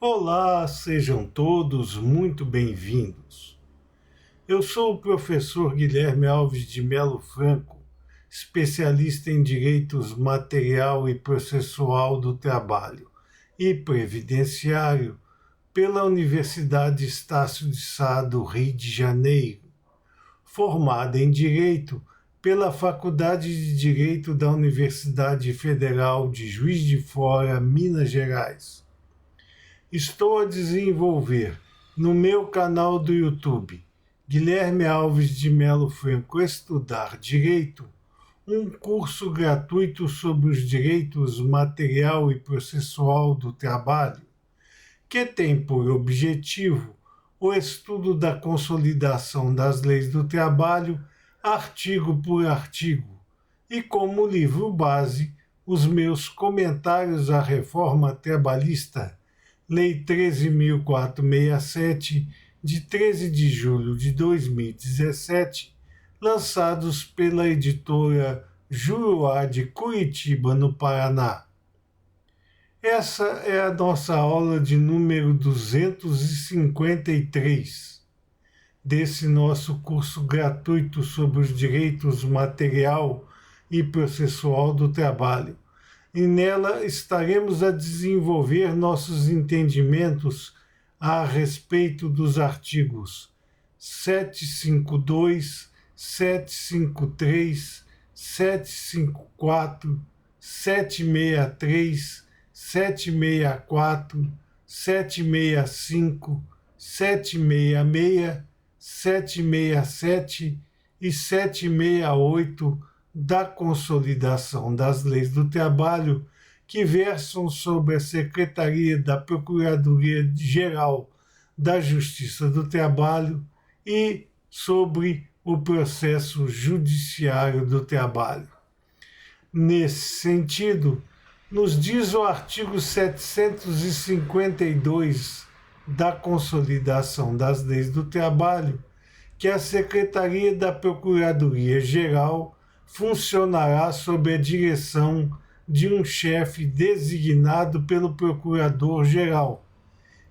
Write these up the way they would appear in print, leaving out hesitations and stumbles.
Olá, sejam todos muito bem-vindos. Eu sou o professor Guilherme Alves de Melo Franco, especialista em direitos material e processual do trabalho e previdenciário pela Universidade Estácio de Sá do Rio de Janeiro, formada em Direito pela Faculdade de Direito da Universidade Federal de Juiz de Fora, Minas Gerais. Estou a desenvolver no meu canal do YouTube, Guilherme Alves de Melo Franco Estudar Direito, um curso gratuito sobre os direitos material e processual do trabalho, que tem por objetivo o estudo da consolidação das leis do trabalho, artigo por artigo, e como livro base, os meus comentários à reforma trabalhista, Lei 13.467, de 13 de julho de 2017, lançados pela editora Juruá de Curitiba, no Paraná. Essa é a nossa aula de número 253 desse nosso curso gratuito sobre os direitos material e processual do trabalho. E nela estaremos a desenvolver nossos entendimentos a respeito dos artigos 752, 753, 754, 763, 764, 765, 766, 767 e 768 da Consolidação das Leis do Trabalho, que versam sobre a Secretaria da Procuradoria-Geral da Justiça do Trabalho e sobre o processo judiciário do trabalho. Nesse sentido, nos diz o artigo 752 da Consolidação das Leis do Trabalho que a Secretaria da Procuradoria-Geral funcionará sob a direção de um chefe designado pelo Procurador-Geral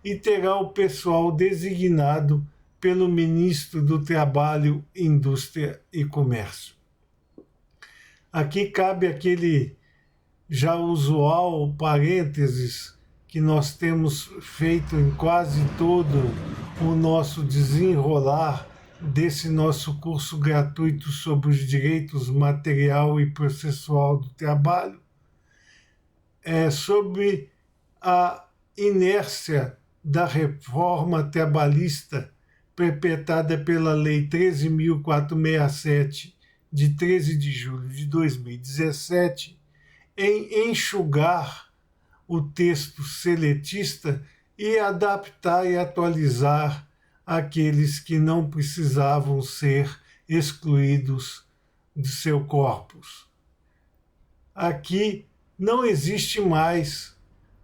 e terá o pessoal designado pelo Ministro do Trabalho, Indústria e Comércio. Aqui cabe aquele já usual parênteses que nós temos feito em quase todo o nosso desenrolar desse nosso curso gratuito sobre os direitos material e processual do trabalho, sobre a inércia da reforma trabalhista perpetrada pela Lei 13.467, de 13 de julho de 2017, em enxugar o texto seletista e adaptar e atualizar aqueles que não precisavam ser excluídos de seu corpus. Aqui não existe mais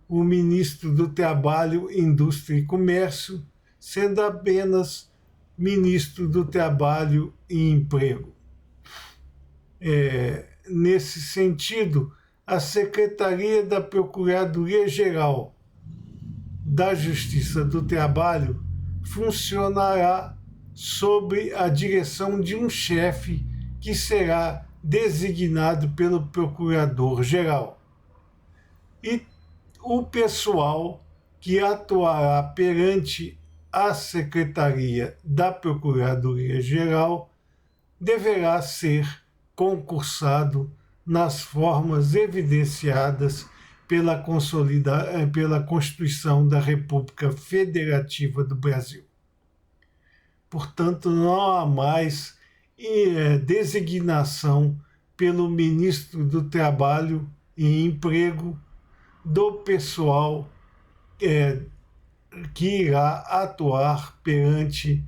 o ministro do Trabalho, Indústria e Comércio, sendo apenas ministro do Trabalho e Emprego. Nesse sentido, a Secretaria da Procuradoria-Geral da Justiça do Trabalho funcionará sob a direção de um chefe que será designado pelo Procurador-Geral. E o pessoal que atuará perante a Secretaria da Procuradoria-Geral deverá ser concursado nas formas evidenciadas pela Constituição da República Federativa do Brasil. Portanto, não há mais designação pelo Ministro do Trabalho e Emprego do pessoal que irá atuar perante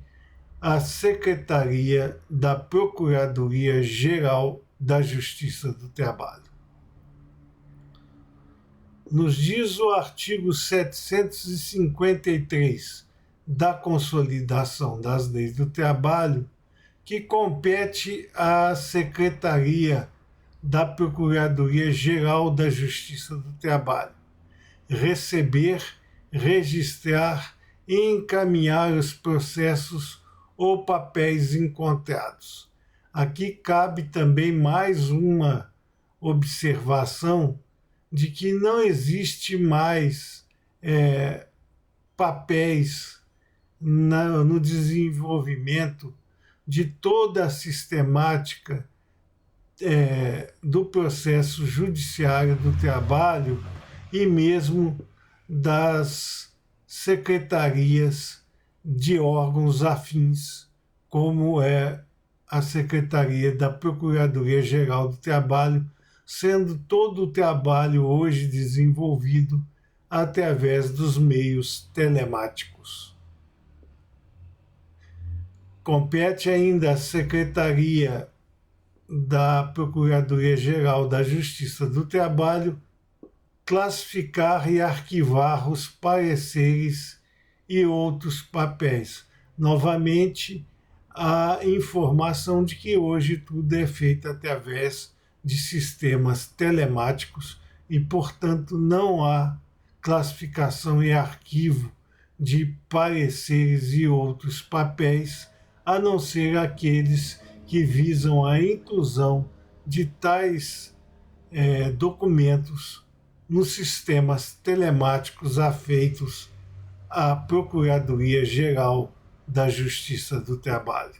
a Secretaria da Procuradoria-Geral da Justiça do Trabalho. Nos diz o artigo 753 da Consolidação das Leis do Trabalho que compete à Secretaria da Procuradoria-Geral da Justiça do Trabalho receber registrar e encaminhar os processos ou papéis encontrados. Aqui cabe também mais uma observação de que não existe mais papéis no desenvolvimento de toda a sistemática do processo judiciário do trabalho e mesmo das secretarias de órgãos afins, como é a Secretaria da Procuradoria-Geral do Trabalho, sendo todo o trabalho hoje desenvolvido através dos meios telemáticos. Compete ainda à Secretaria da Procuradoria-Geral da Justiça do Trabalho classificar e arquivar os pareceres e outros papéis. Novamente, a informação de que hoje tudo é feito através de sistemas telemáticos e, portanto, não há classificação e arquivo de pareceres e outros papéis, a não ser aqueles que visam a inclusão de tais documentos nos sistemas telemáticos afeitos à Procuradoria-Geral da Justiça do Trabalho.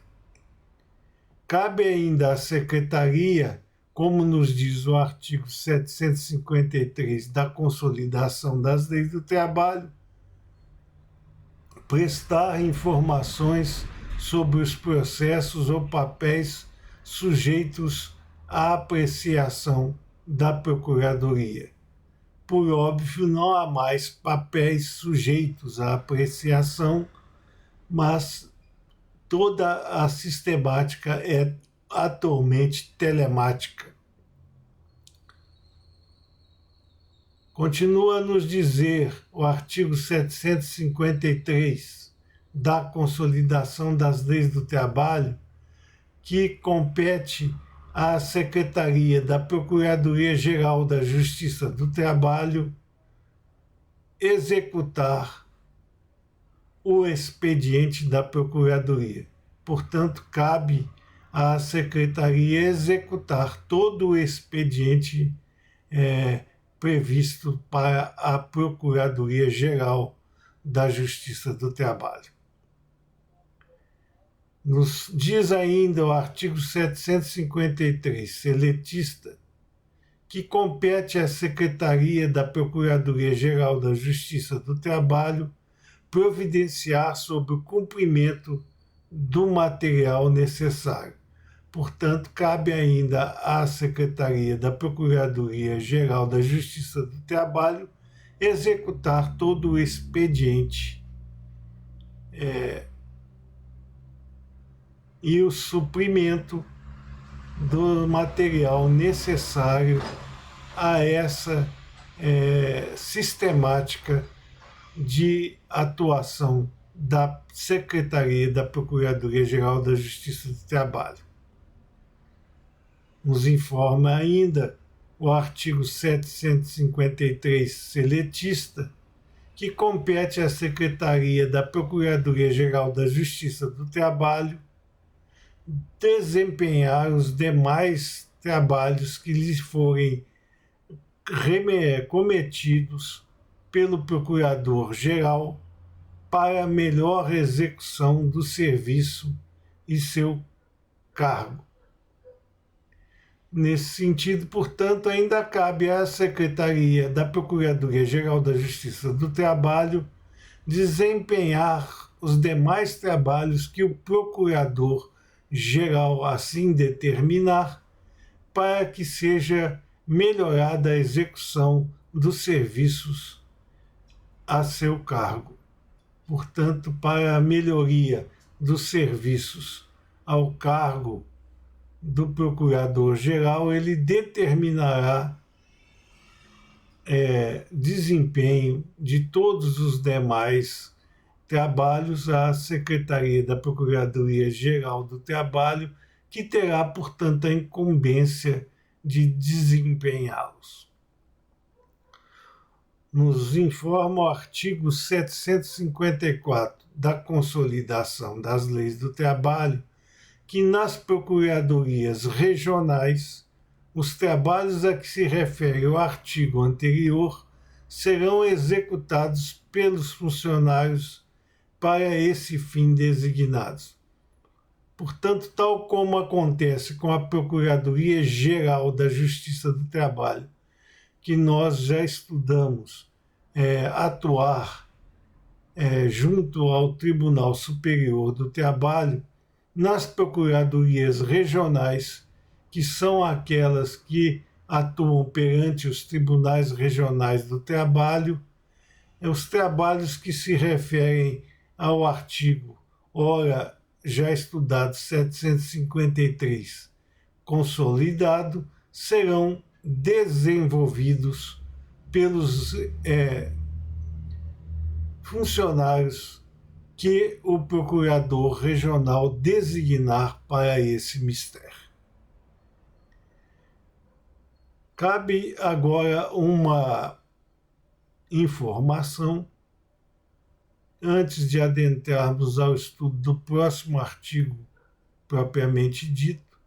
Cabe ainda à Secretaria, como nos diz o artigo 753 da Consolidação das Leis do Trabalho, prestar informações sobre os processos ou papéis sujeitos à apreciação da Procuradoria. Por óbvio, não há mais papéis sujeitos à apreciação, mas toda a sistemática é atualmente telemática. Continua a nos dizer o artigo 753 da Consolidação das Leis do Trabalho, que compete à Secretaria da Procuradoria-Geral da Justiça do Trabalho executar o expediente da Procuradoria. Portanto, cabe à Secretaria executar todo o expediente previsto para a Procuradoria-Geral da Justiça do Trabalho. Nos diz ainda o artigo 753, seletista, que compete à Secretaria da Procuradoria-Geral da Justiça do Trabalho providenciar sobre o cumprimento do material necessário. Portanto, cabe ainda à Secretaria da Procuradoria-Geral da Justiça do Trabalho executar todo o expediente e o suprimento do material necessário a essa sistemática de atuação da Secretaria da Procuradoria-Geral da Justiça do Trabalho. Nos informa ainda o artigo 753 seletista, que compete à Secretaria da Procuradoria-Geral da Justiça do Trabalho desempenhar os demais trabalhos que lhes forem cometidos pelo Procurador-Geral para melhor execução do serviço e seu cargo. Nesse sentido, portanto, ainda cabe à Secretaria da Procuradoria-Geral da Justiça do Trabalho desempenhar os demais trabalhos que o Procurador-Geral assim determinar, para que seja melhorada a execução dos serviços a seu cargo. Portanto, para a melhoria dos serviços ao cargo do Procurador-Geral, ele determinará desempenho de todos os demais trabalhos à Secretaria da Procuradoria-Geral do Trabalho, que terá, portanto, a incumbência de desempenhá-los. nos informa o artigo 754 da Consolidação das Leis do Trabalho que nas procuradorias regionais os trabalhos a que se refere o artigo anterior serão executados pelos funcionários para esse fim designados. Portanto, tal como acontece com a Procuradoria-Geral da Justiça do Trabalho, que nós já estudamos atuar junto ao Tribunal Superior do Trabalho, nas procuradorias regionais, que são aquelas que atuam perante os tribunais regionais do trabalho, os trabalhos que se referem ao artigo, ora já estudado 753, consolidado, serão desenvolvidos pelos funcionários que o procurador regional designar para esse mistério. Cabe agora uma informação, antes de adentrarmos ao estudo do próximo artigo propriamente dito,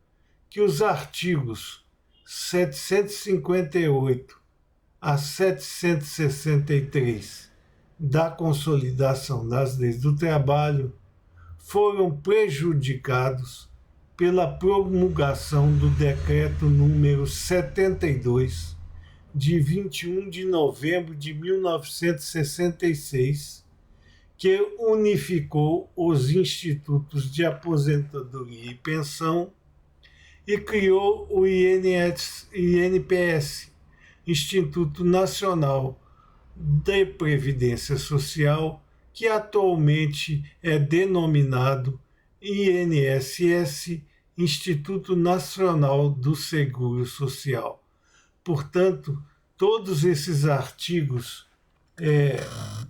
que os artigos 758 a 763 da Consolidação das Leis do Trabalho foram prejudicados pela promulgação do Decreto número 72, de 21 de novembro de 1966, que unificou os institutos de aposentadoria e pensão e criou o INPS, Instituto Nacional de Previdência Social, que atualmente é denominado INSS, Instituto Nacional do Seguro Social. Portanto, todos esses artigos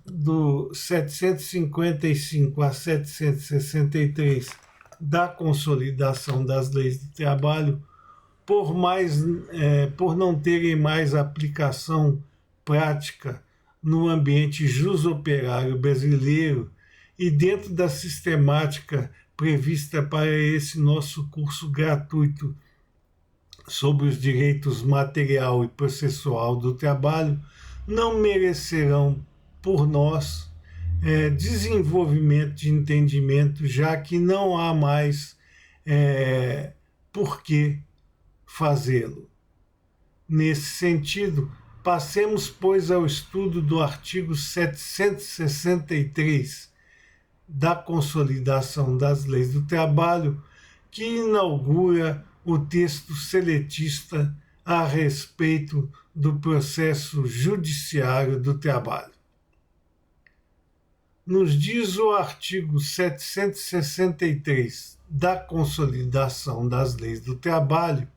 do 755 a 763 da Consolidação das Leis do Trabalho, por não terem mais aplicação prática no ambiente jusoperário brasileiro e dentro da sistemática prevista para esse nosso curso gratuito sobre os direitos material e processual do trabalho, não merecerão por nós desenvolvimento de entendimento, já que não há mais por que fazê-lo. Nesse sentido, passemos, pois, ao estudo do artigo 763 da Consolidação das Leis do Trabalho, que inaugura o texto seletista a respeito do processo judiciário do trabalho. Nos diz o artigo 763 da Consolidação das Leis do Trabalho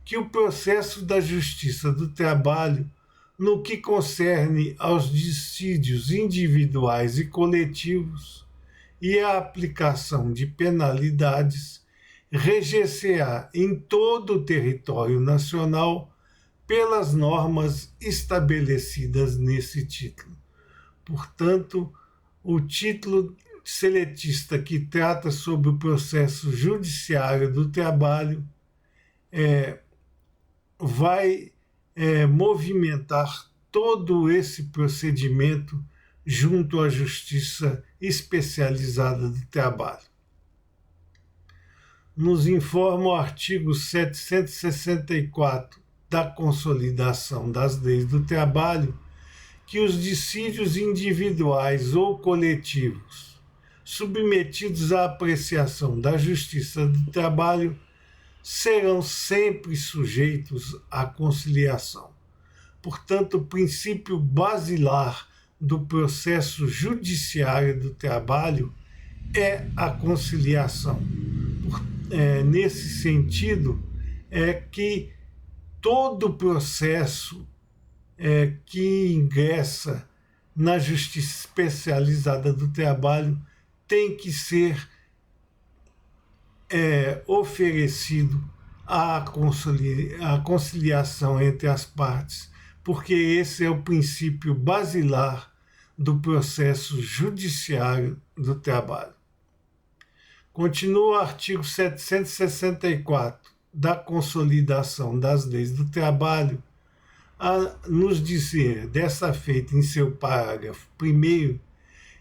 que o processo da Justiça do Trabalho, no que concerne aos dissídios individuais e coletivos e a aplicação de penalidades, reger-se-á em todo o território nacional pelas normas estabelecidas nesse título. Portanto, o título seletista que trata sobre o processo judiciário do trabalho vai movimentar todo esse procedimento junto à Justiça Especializada do Trabalho. Nos informa o artigo 764 da Consolidação das Leis do Trabalho que os dissídios individuais ou coletivos submetidos à apreciação da Justiça do Trabalho serão sempre sujeitos à conciliação. Portanto, o princípio basilar do processo judiciário do trabalho é a conciliação. Nesse sentido, é que todo processo que ingressa na Justiça Especializada do Trabalho tem que ser oferecido à conciliação entre as partes porque esse é o princípio basilar do processo judiciário do trabalho. Continua o artigo 764 da Consolidação das Leis do Trabalho a nos dizer, dessa feita em seu parágrafo 1º,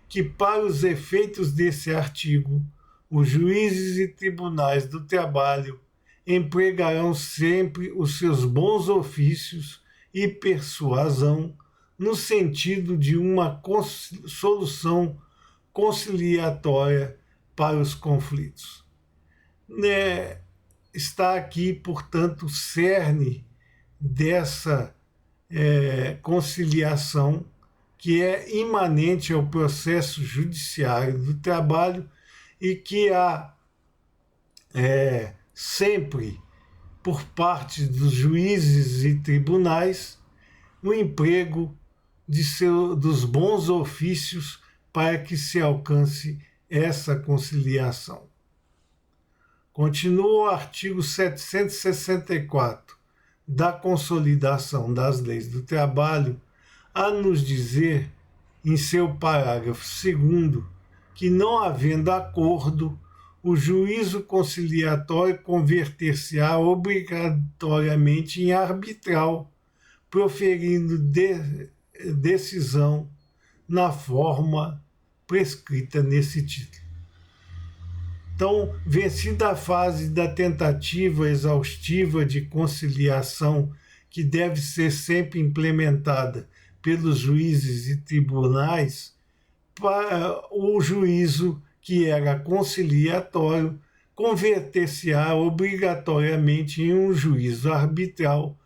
que para os efeitos desse artigo, os juízes e tribunais do trabalho empregarão sempre os seus bons ofícios e persuasão no sentido de uma solução conciliatória para os conflitos. Está aqui, portanto, o cerne dessa conciliação que é imanente ao processo judiciário do trabalho e que há sempre, por parte dos juízes e tribunais, o emprego dos bons ofícios para que se alcance essa conciliação. Continua o artigo 764 da Consolidação das Leis do Trabalho a nos dizer, em seu parágrafo 2º, que não havendo acordo, o juízo conciliatório converter-se-á obrigatoriamente em arbitral, proferindo decisão na forma prescrita nesse título. Então, vencida a fase da tentativa exaustiva de conciliação, que deve ser sempre implementada pelos juízes e tribunais, para o juízo que era conciliatório converter-se-á obrigatoriamente em um juízo arbitral,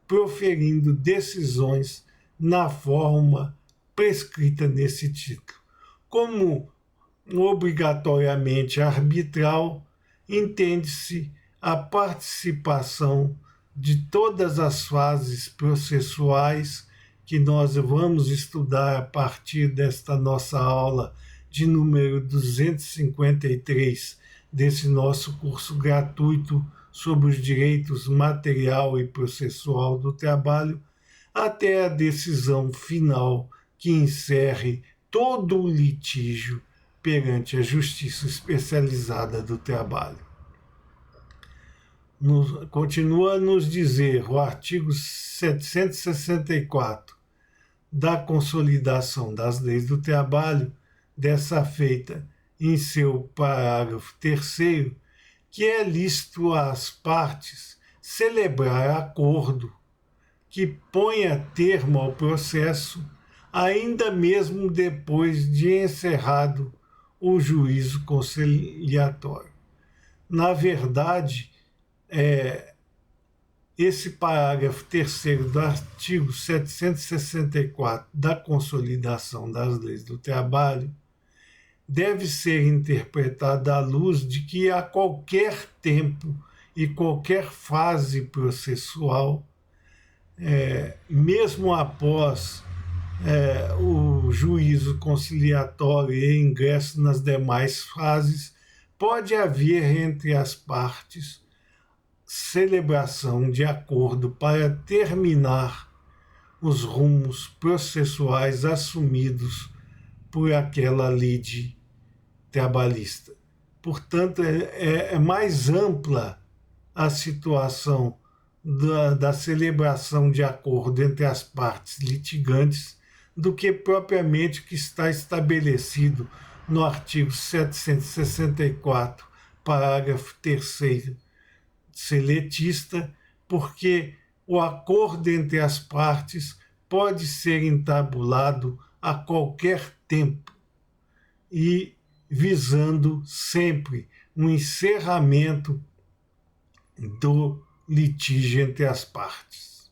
proferindo decisões na forma prescrita nesse título. Como obrigatoriamente arbitral, entende-se a participação de todas as fases processuais que nós vamos estudar a partir desta nossa aula de número 253 desse nosso curso gratuito sobre os direitos material e processual do trabalho, até a decisão final que encerre todo o litígio perante a Justiça Especializada do Trabalho. Continua a nos dizer o artigo 764 da Consolidação das Leis do Trabalho, dessa feita em seu parágrafo 3º, que é lícito às partes celebrar acordo que ponha termo ao processo, ainda mesmo depois de encerrado o juízo conciliatório. Na verdade, esse parágrafo 3º do artigo 764 da Consolidação das Leis do Trabalho deve ser interpretado à luz de que a qualquer tempo e qualquer fase processual, mesmo após o juízo conciliatório e ingresso nas demais fases, pode haver entre as partes celebração de acordo para terminar os rumos processuais assumidos por aquela lide trabalhista. Portanto, é mais ampla a situação da celebração de acordo entre as partes litigantes do que propriamente que está estabelecido no artigo 764, parágrafo 3º, seletista, porque o acordo entre as partes pode ser entabulado a qualquer tempo e visando sempre um encerramento do litígio entre as partes.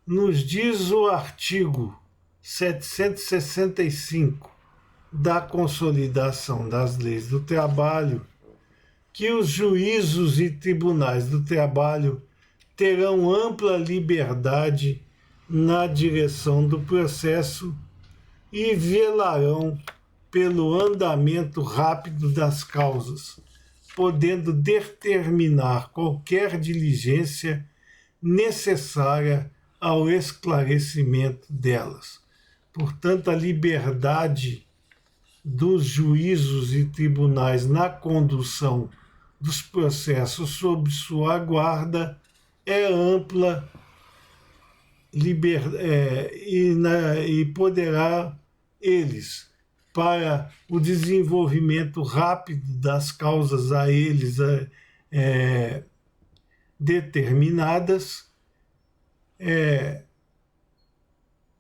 Nos diz o artigo 765 da Consolidação das Leis do Trabalho que os juízos e tribunais do trabalho terão ampla liberdade na direção do processo e velarão pelo andamento rápido das causas, podendo determinar qualquer diligência necessária ao esclarecimento delas. Portanto, a liberdade dos juízos e tribunais na condução dos processos sob sua guarda é ampla e poderá eles, para o desenvolvimento rápido das causas a eles determinadas,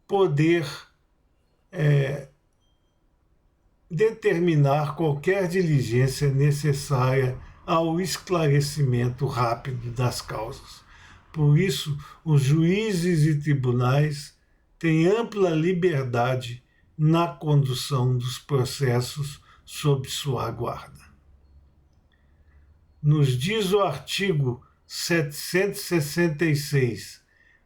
poder determinar qualquer diligência necessária ao esclarecimento rápido das causas. Por isso, os juízes e tribunais têm ampla liberdade na condução dos processos sob sua guarda. Nos diz o artigo 766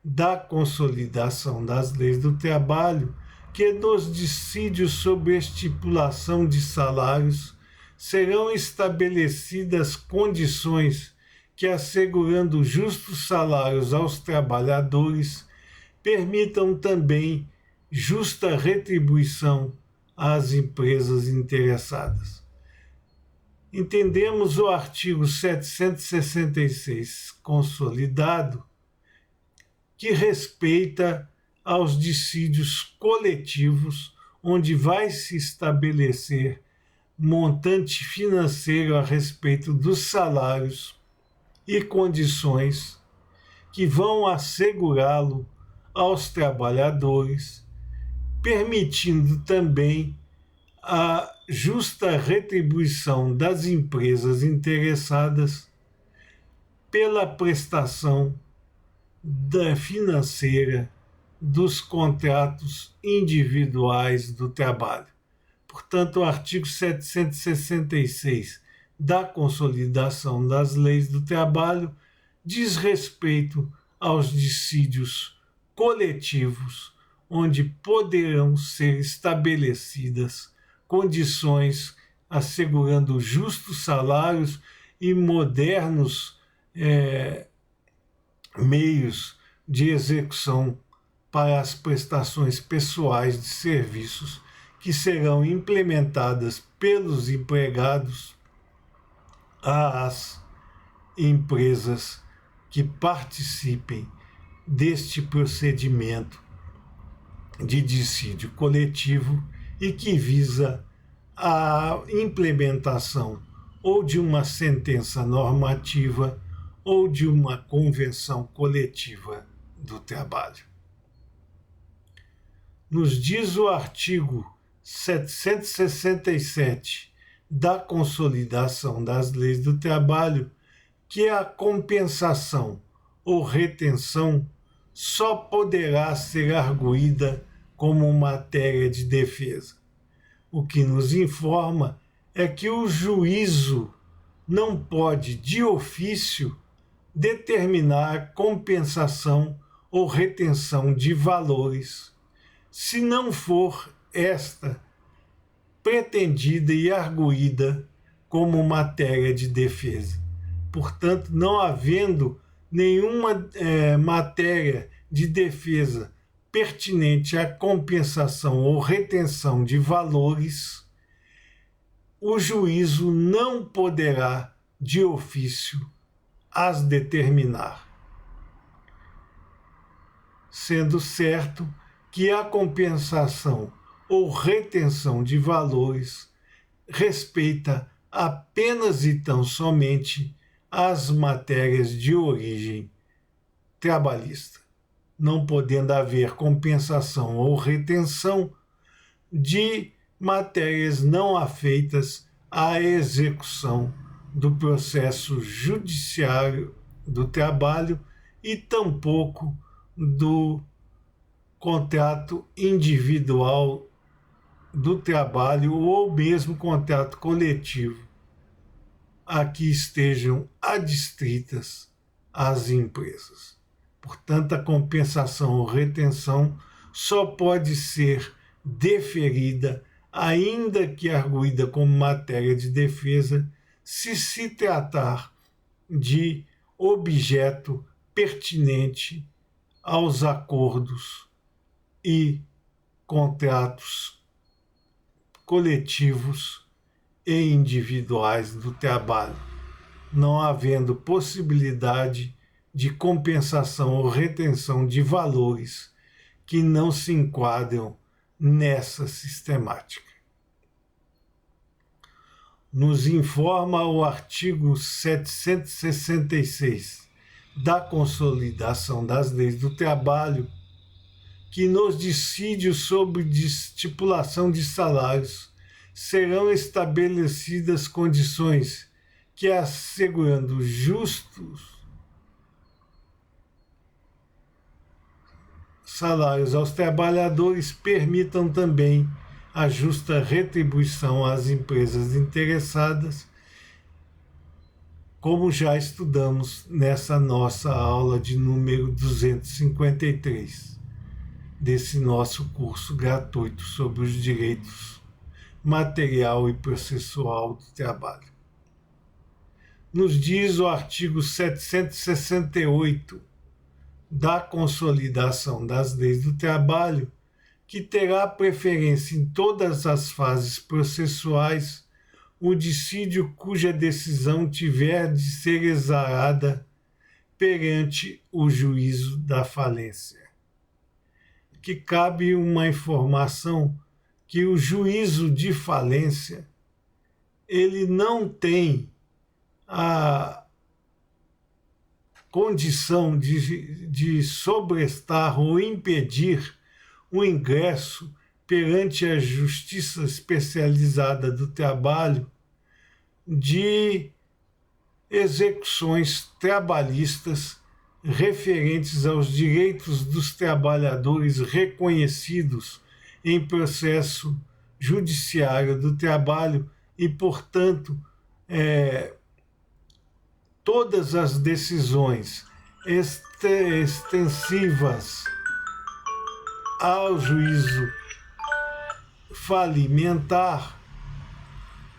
da Consolidação das Leis do Trabalho que nos dissídios sobre estipulação de salários serão estabelecidas condições que, assegurando justos salários aos trabalhadores, permitam também justa retribuição às empresas interessadas. Entendemos o artigo 766 consolidado, que respeita aos dissídios coletivos, onde vai se estabelecer montante financeiro a respeito dos salários e condições que vão assegurá-lo aos trabalhadores, permitindo também a justa retribuição das empresas interessadas pela prestação financeira dos contratos individuais do trabalho. Portanto, o artigo 766 da Consolidação das Leis do Trabalho diz respeito aos dissídios coletivos, onde poderão ser estabelecidas condições assegurando justos salários e modernos meios de execução para as prestações pessoais de serviços que serão implementadas pelos empregados às empresas que participem deste procedimento de dissídio coletivo e que visa a implementação ou de uma sentença normativa ou de uma convenção coletiva do trabalho. Nos diz o artigo 767 da Consolidação das Leis do Trabalho que a compensação ou retenção só poderá ser arguída como matéria de defesa. O que nos informa é que o juízo não pode, de ofício, determinar compensação ou retenção de valores, se não for esta pretendida e arguída como matéria de defesa. Portanto, não havendo nenhuma matéria de defesa pertinente à compensação ou retenção de valores, o juízo não poderá, de ofício, as determinar. Sendo certo que a compensação ou retenção de valores respeita apenas e tão somente as matérias de origem trabalhista, não podendo haver compensação ou retenção de matérias não afeitas à execução do processo judiciário do trabalho e tampouco do contrato individual do trabalho ou mesmo contrato coletivo a que estejam adstritas as empresas. Portanto, a compensação ou retenção só pode ser deferida, ainda que arguída como matéria de defesa, se tratar de objeto pertinente aos acordos e contratos coletivos e individuais do trabalho, não havendo possibilidade de compensação ou retenção de valores que não se enquadram nessa sistemática. Nos informa o artigo 766 da Consolidação das Leis do Trabalho que nos dissídios sobre estipulação de salários serão estabelecidas condições que, assegurando justos salários aos trabalhadores, permitam também a justa retribuição às empresas interessadas, como já estudamos nessa nossa aula de número 253, desse nosso curso gratuito sobre os direitos material e processual do trabalho. Nos diz o artigo 768 da Consolidação das Leis do Trabalho que terá preferência em todas as fases processuais o dissídio cuja decisão tiver de ser exarada perante o juízo da falência. Que cabe uma informação que o juízo de falência ele não tem a condição de sobrestar ou impedir o ingresso perante a Justiça Especializada do Trabalho de execuções trabalhistas referentes aos direitos dos trabalhadores reconhecidos em processo judiciário do trabalho e, portanto, todas as decisões extensivas ao juízo falimentar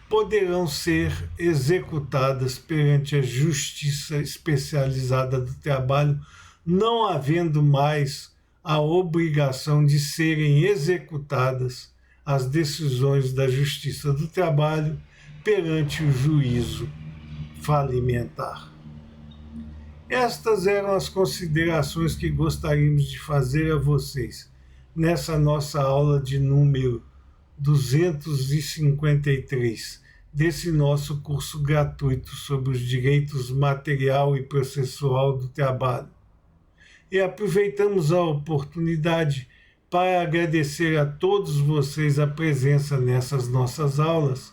poderão ser executadas perante a Justiça Especializada do Trabalho, não havendo mais a obrigação de serem executadas as decisões da Justiça do Trabalho perante o juízo falimentar. Estas eram as considerações que gostaríamos de fazer a vocês nessa nossa aula de número 253 desse nosso curso gratuito sobre os direitos material e processual do trabalho. E aproveitamos a oportunidade para agradecer a todos vocês a presença nessas nossas aulas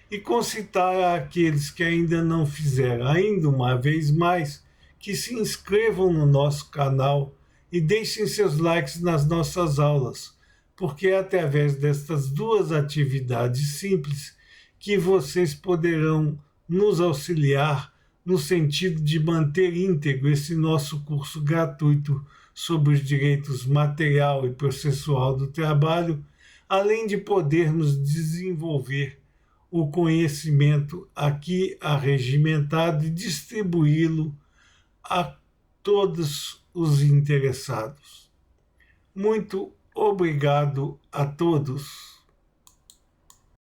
e concitar àqueles que ainda não fizeram, ainda uma vez mais, que se inscrevam no nosso canal e deixem seus likes nas nossas aulas, porque é através destas duas atividades simples que vocês poderão nos auxiliar no sentido de manter íntegro esse nosso curso gratuito sobre os direitos material e processual do trabalho, além de podermos desenvolver o conhecimento aqui arregimentado e distribuí-lo a todos os interessados. Muito obrigado a todos.